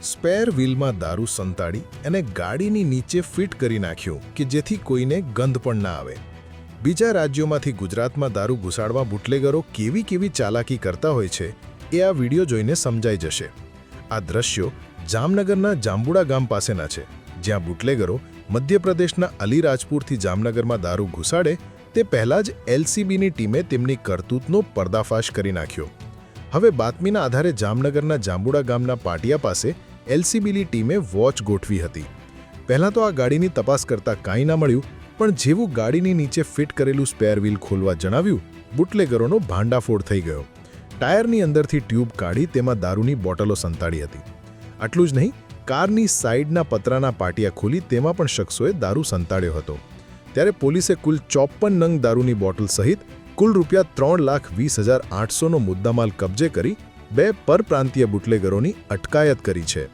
Spare વ્હીલમાં દારૂ સંતાડી અને ગાડીની નીચે ફિટ કરી નાખ્યું કે જેથી કોઈને ગંધ પણ ના આવે. બીજા રાજ્યોમાંથી ગુજરાતમાં દારૂ ઘુસાડવા બુટલેગરો કેવી ચાલાકી કરતા હોય છે એ આ વિડીયો જોઈને સમજાઈ જશે. આ દ્રશ્યો જામનગરના જાંબુડા ગામ પાસેના છે, જ્યાં બુટલેગરો મધ્યપ્રદેશના અલીરાજપુરથી જામનગરમાં દારૂ ઘુસાડે તે પહેલાં જ એલસીબીની ટીમે તેમની કરતૂતનો પર્દાફાશ કરી નાખ્યો. હવે બાતમીના આધારે જામનગરના જાંબુડા ગામના પાટિયા પાસે એલસીબીની ટીમે વોચ ગોઠવી હતી. પહેલાં તો આ ગાડીની તપાસ કરતાં કાંઈ ના મળ્યું, પણ જેવું ગાડીની નીચે ફિટ કરેલું સ્પેર વ્હીલ ખોલવા જણાવ્યું, બુટલેગરોનો ભાંડાફોડ થઈ ગયો. ટાયરની અંદરથી ટ્યુબ કાઢી તેમાં દારૂની બોટલો સંતાડી હતી. આટલું જ નહીં, કારની સાઈડના પતરાના પાટિયા ખોલી તેમાં પણ શખ્સોએ દારૂ સંતાડ્યો હતો. ત્યારે પોલીસે કુલ 54 નંગ દારૂની બોટલ સહિત કુલ ₹3,20,800નો મુદ્દામાલ કબજે કરી 2 પરપ્રાંતીય બુટલેગરોની અટકાયત કરી છે.